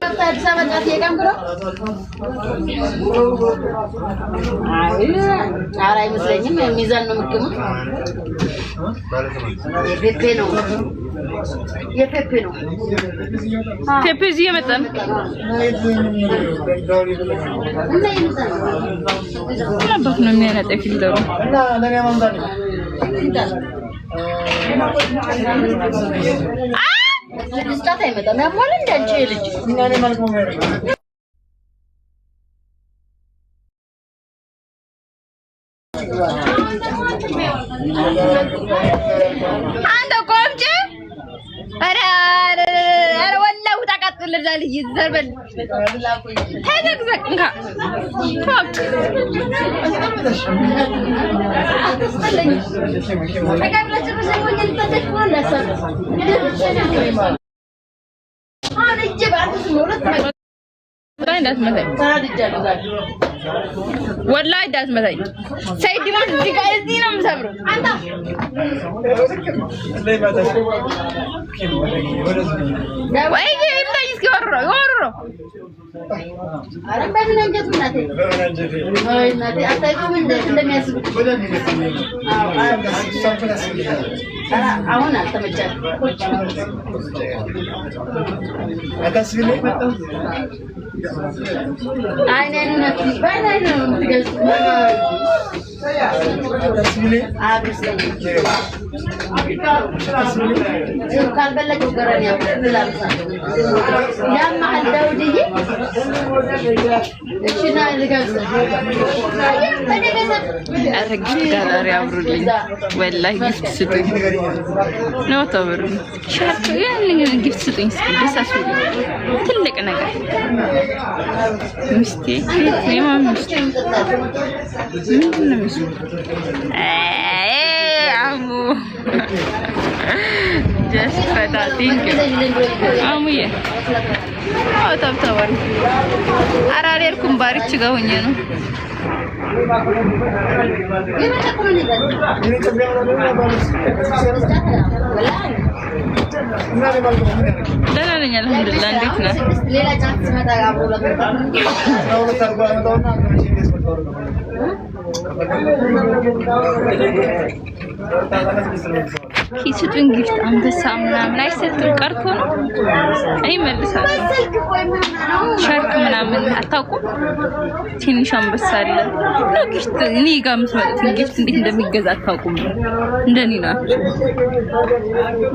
አዲስ አበባ ጫት የቀምብሮ ኧረ አይመስለኝም ሚዛን ነው የምትገሙት የፔፔ ነው ፔፔ እዚህ የመጣ ነው ነበር ነው የሚያነጣ ፊልተሩ ስታት አይመጣም ያሟል እንደ አንቺ ልጅ አንተ ቆምጭ አረ ወላሂ ተቃጥለዛል ይዘርበል ተዘግዘቅንካ ፋክ ተቃጥለች በሰሞን ተተሽሞላ والله داس مثلا سيدي ما تجي قاعدين مسافروا انت وايجي يبدا يسكر يورو انا بدنا نجت مناتي هاي ناتي اتاكم እንደም ያስቡ አሁን አልተመቻት አካስቢኔ አይነን ባይናይ ነው ትገዝ አካስቢኔ አብስለኝ ካልበለጭ ገረኛ ብላልሳ ያማ አልዳውድዬ እሺና ልጋዝ አረግት ጋር ያብሩልኝ ወላሂ ጊፍት ስጡኝ ነው ተብሩ ሻርክ ያንን ጊፍት ስጡኝ ደሳሱ ትልቅ ነገር ሚስቴ የማን ሚስቴ ምንድነው ሚስቴ አሙ just for that thing አሙዬ አው ታብታባሪ አራሌልኩም ባሪች ጋር ሆኜ ነው ደህና ነኝ አልሐምዱሊላህ እንዴት ነህ ሌላ ጫት ሲመጣ አብሮ ኪስቱን ጊፍት አንበሳ ምናምን አይሰጥም ቀርቶ ነው አይመልሳል ሻርክ ምናምን አታውቁም ትንሽ አንበሳ አለ ነው ጊፍት እኔ ጋር መስመጥ ጊፍት እንዴት እንደሚገዛ አታውቁም እንደኔ ናችሁ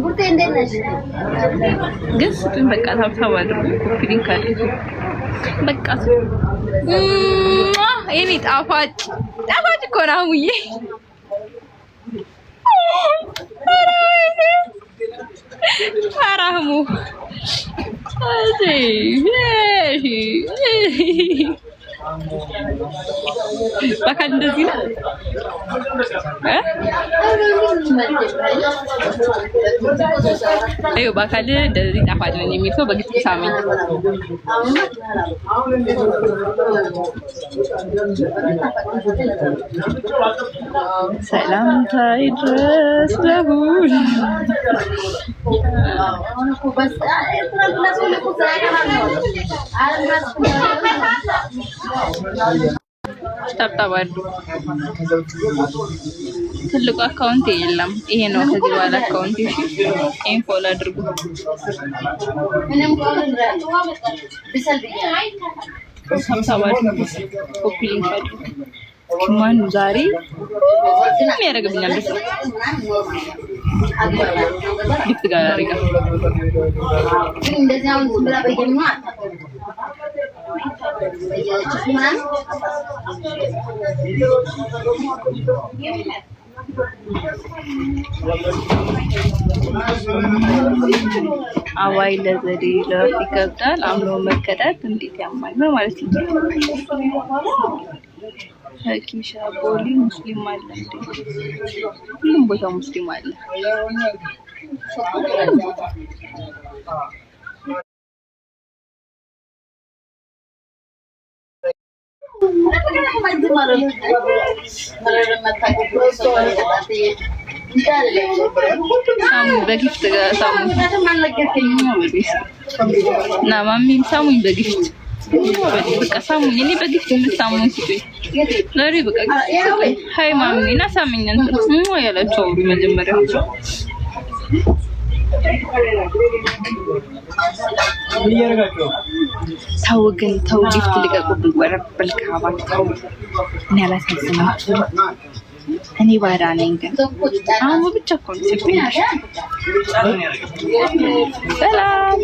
ጉርቴ እንደነሽ ግን ስጡኝ በቃ ታብታብ አድርጉ ኮፒ ሊንክ አድርጉ በቃ የኔ ጣፋጭ እኮ ነው አሙዬ አራሙ በቃል እንደዚህ ነው አዩ በቃል እንደዚህ ጣፋጭ ነው የሚል ሰው በግጥም ሳመኝ ሰላም ታይድረስ ለሁሉ ታብታባዱ ትልቁ አካውንት የለም ይሄ ነው ከዚህ በኋላ አካውንት እሺ ኢንፎሎ አድርጉ ታብታባዱ ኮፒ ሊንክ አድርጉ ማን ዛሬ ምን ያደርግልኛል ደስ ጊፍት ጋር ያደርጋ እንደዚህ አሁን ብላ በየማ አዋይ ለዘዴ ለፍ ይከብዳል አምሮ መከዳት እንዴት ያማኝ ነው ማለት ነው ሀቂሻ ቦሊ ሙስሊም አለ ሁሉም ቦታ ሙስሊም አለ ሳሙኝ በጊፍት ጋር ሳሙኝ እና ማሚም ሳሙኝ በጊፍት በቃ ሳሙኝ እኔ በጊፍት የምሳሙኝ ሲጡኝ ለሪ በቃ ሃይ ማሚ እና ሳሙኝ እንትን ያላቸው መጀመሪያ ተው ግን ተው ጊፍት ልቀቁብኝ ወረበል ካባት ተው እኔ አላሳዝናችሁ እኔ ባዳ ነኝ ግን አሁን ብቻ እኮ ነው ሲብኛሽ ሰላም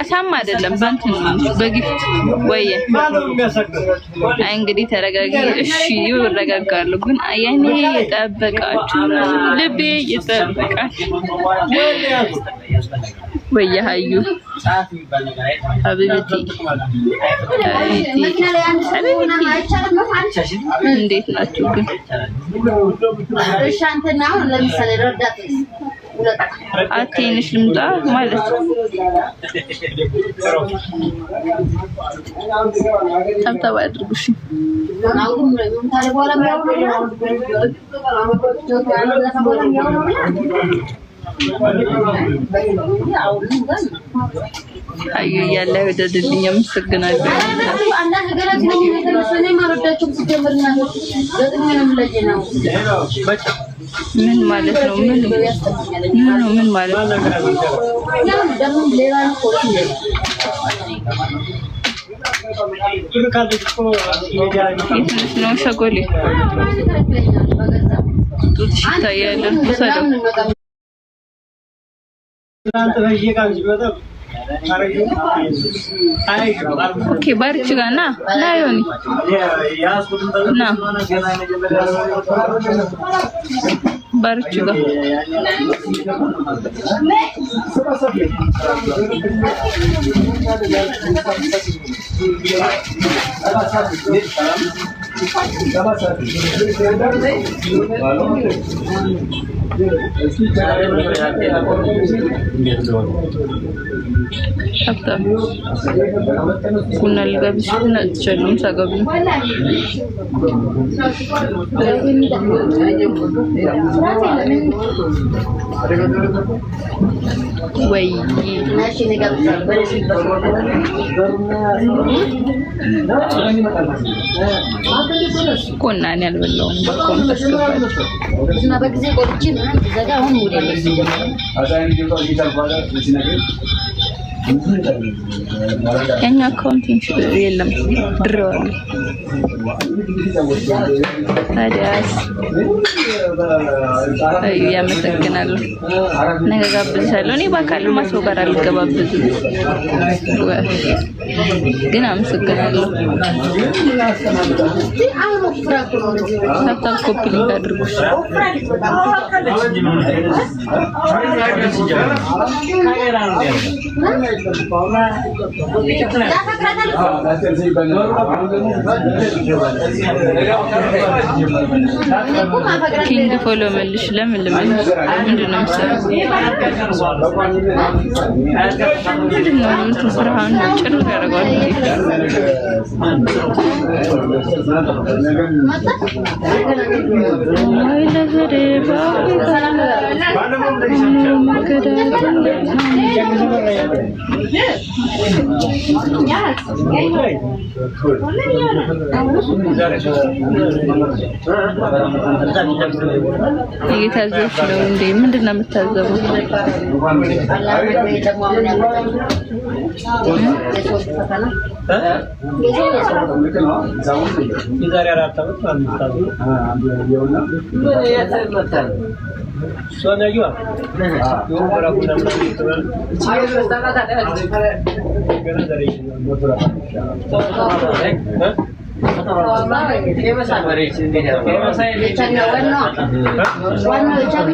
አሳማ አይደለም ባንክ በጊፍት ወይ አይ እንግዲህ ተረጋጊ እሺ ይረጋጋሉ ግን አያኔ የጠበቃችሁ ልቤ ይጠብቃችሁ ወይ ሀዩ ሀቢብቲ እንዴት ናችሁ ግን አትንሽ ልምጣ ማለት ታብታብ አድርጉሽ አዩ ያለ ወደድልኝ አመሰግናለሁ ምን ማለት ነው ምን ማለት ነው ሸጎሌ ጡትሽ ይታያል ወሰደው ኦኬ ባርች ጋር ና ዮኒ ና ባርች ጋር After kunal gabis na chalung sa gabi way kunal albelon bakon tasgabacho na bagze gorchi na zaga hon mure የኛ አካውንቲንግ የለም ድሮዋል ታዲያስ ያመሰግናለሁ ነገ ጋብዛለሁ እኔ ባካል ማስው ጋር አልገባብዝም ግን አመሰግናለሁ ታፕታፕ ኮፒ ሊንክ አድርጉሽ ኪንግ ፎሎ መልሽ ለምን ልመልስ ምንድነው የምትሰራው ምንድነው ፍርሃን ጭር ያደርጋል ወይ ለዘዴባ እየታዘብሽ ነው እንዴ ምንድነው የምታዘበው Soalnya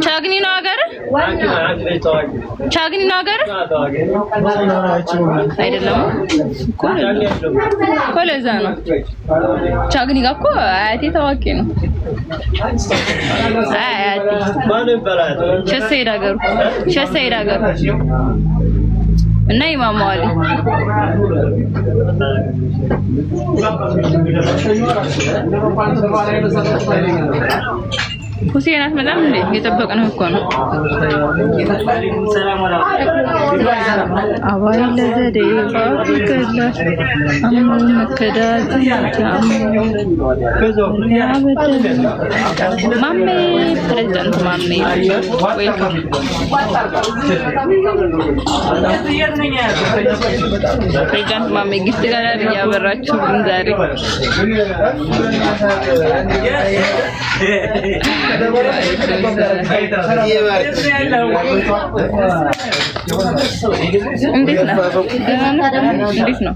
ቻግኒ ነው ሀገር ቻግኒ ነው ሀገር አይደለም እኮ ለዛ ነው ቻግኒ ጋር እኮ አያቴ ታዋቂ ነው አያቴ ሸሰይድ ሀገሩ እና ኢማሙ አሊ ሁሴን አትመጣም እንዴ? እየጠበቅንህ እኮ ነው። አባይ ለዘዴ ባፍከላ አሙ መከዳት ማሜ ፕሬዝዳንት ማሜ ዌልካም። ፕሬዝዳንት ማሜ ጊፍት ጋር እያበራችሁ ዛሬ እንዴት ነው? እንዴት ነው?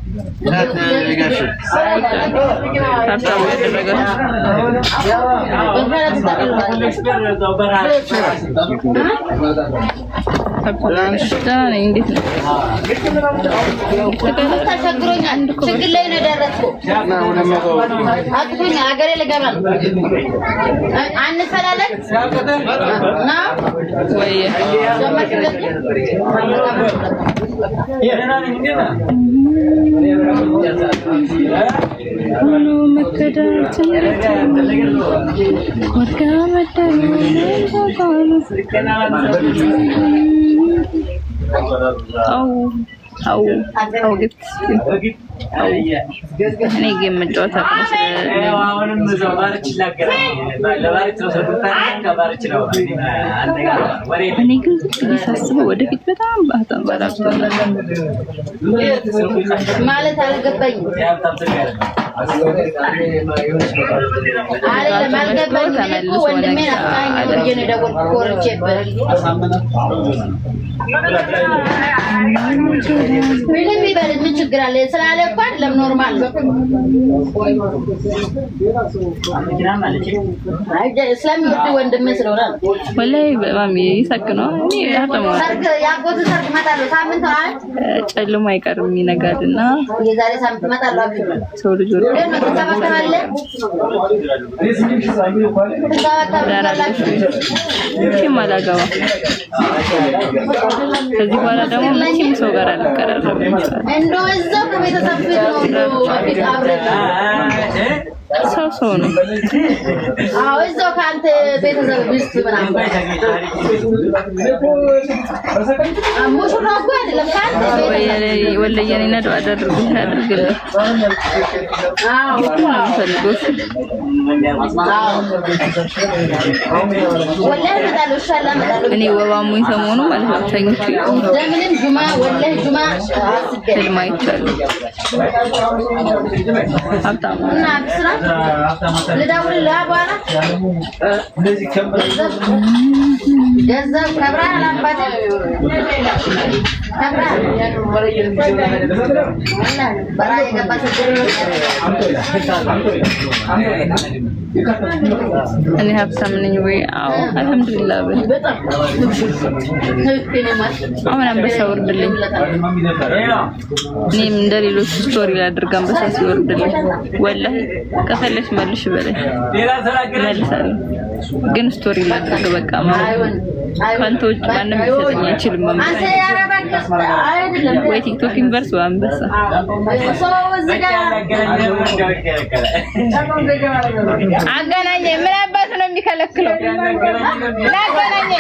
ችግር ላይ ነው የደረስኩት። አጥቶኝ ሀገሬ ልገባ ነው። አንፈላለን ነው ወይ ሁሉ መከዳት ወርቃ መደሩ አው ግፍት እኔ ጌም መጫወት አሁንም እዛው ባርች እኔ ግን ሳስበው ወደፊት በጣም ባላብቶ ማለት አልገባኝም። ምን ችግር አለ ስላለ እኮ አይደለም ኖርማል ነው። ስለሚወድ ወንድም ስለሆነ ወላሂ ማሚ ይሰክነው ሰርግ ያጎት ሰርግ መጣለው ሳምንት አለ ጨልሞ አይቀርም ይነጋልና የዛሬ ሳምንት መጣለው ሰው ልጅ ወደ ነው ተባባለ ማላጋዋ ከዚህ በኋላ ደግሞ መቼም ሰው ጋር አልቀራረብም እንደው እዛው ከቤተሰብ ነው በፊት አብረን ሰው ነው። አዎ እዛው ካንተ ቤተሰብ ውስጥ ምናምን ሙሽራው ጋር አይደለም ካንተ ወለየኔና ዱአ አድርግልኝ። አዎ ፈልጎስ ወላሂ መጣለው ኢንሻአላህ መጣለው እኔ ወባሙኝ ሰሞኑ ማለት ነው ተኝቼ ለምንም ጁማ ወላሂ ጁማ አስገድማ ይቻላል አጣም እና ስራ ለዳውል ለአባራ እንደዚህ ገንዘብ ከብራ አላባደ ከብራ በራ የገባች እኔ ሀብታም ነኝ ወይ? አዎ አልሐምዱሊላህ በጣም አሁን አንበሳ ወርድልኝ። እኔም እንደሌሎች ስቶሪ ላድርግ አንበሳ ሲወርድልኝ ወላሂ ከፈለሽ መልሽ በለኝ መልሳለሁ። ግን ስቶሪ ላድርግ በቃ ማለት ካንቶች ማንም ሊሰጠኝ አይችልም። ወይ ቲክቶክ ዩኒቨርስ ወይ አንበሳ አገናኘ ምን አባቱ ነው የሚከለክለው? ላገናኘ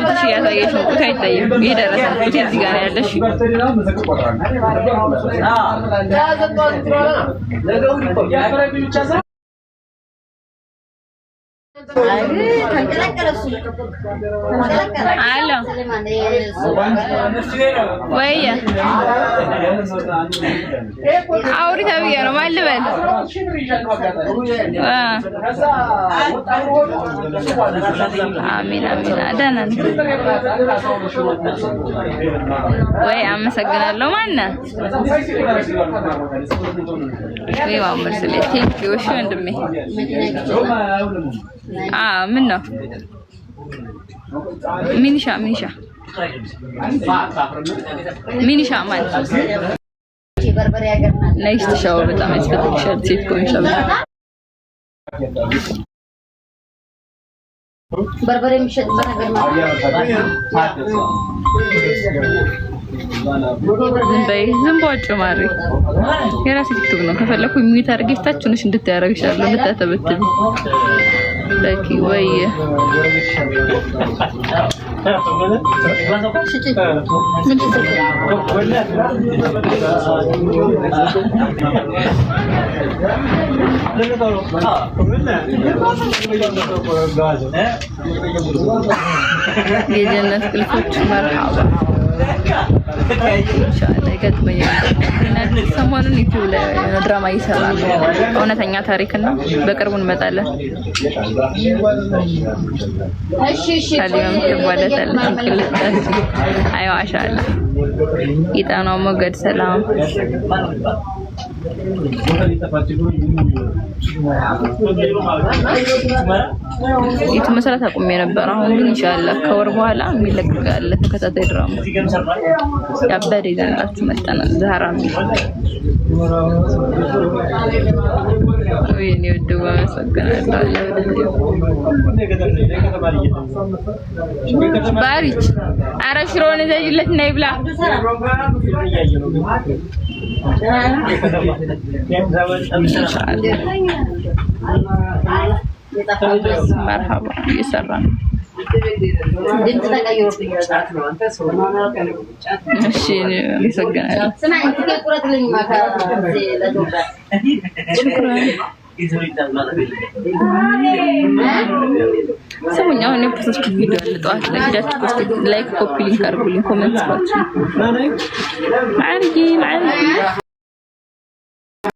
እሺ ያሳየሽ ነው ቁጣ አይታየም። ይደረሰ ቁጣ እዚህ ጋር ያለሽ አሎ ወይ አውሪ ተብዬ ነው ማልበል አሚን አሚን አዳና ወይ አመሰግናለሁ። ማነህ ወይ ማመር ስለ ቴንክ ዩ እሺ ወንድሜ ምን ነው ሚኒሻ ማለት ኔክስት ሻው በጣም ያስፈልግሻል። ሴት ኮንሻል በርበሬ የሚሸጥበት ነገር ነው። ዝም በውጭ ማሪ የራሴ ቲክቶክ ነው ከፈለኩ ሚዩት አድርጌ ታችሁንሽ እንድታያረግሻለሁ እንድታተበትብ ለኪ ወይ የጀነት ክልፎች መርሐባ ኢንሻአላህ ይገጥመኛል። ሰሞኑን ዩቲዩብ ላይ ድራማ እየሰራን ነው እውነተኛ ታሪክና በቅርቡ እንመጣለን። እሺ አሊያም ተባለታለች ክልታች አይዋ ማሻአላ ኢጣናው ሞገድ ሰላም ይቱ መሰረት አቁሜ ነበር። አሁን ግን ኢንሻአላህ ከወር በኋላ የሚለቀቃል ተከታታይ ድራማ ያበደ ይዘንላችሁ መጣና ዛራም ወይኔ ወደው አመሰግናለሁ። ባሪች አረ ሽሮን ዘይለት እና ይብላ مرحبا يسرنا ድምጽ ተቀይሮብኛል እሺ ይሰገናል ስማ እንት ከቁረጥልኝ ማካ ለዶክተር ሰሙኛ አሁን ፖስት ቪዲዮ አለ ጠዋት ላይ ሄዳችሁ ፖስት ላይክ ኮፒ ሊንክ አድርጉልኝ ኮሜንት ጽፋችሁ ማርጂ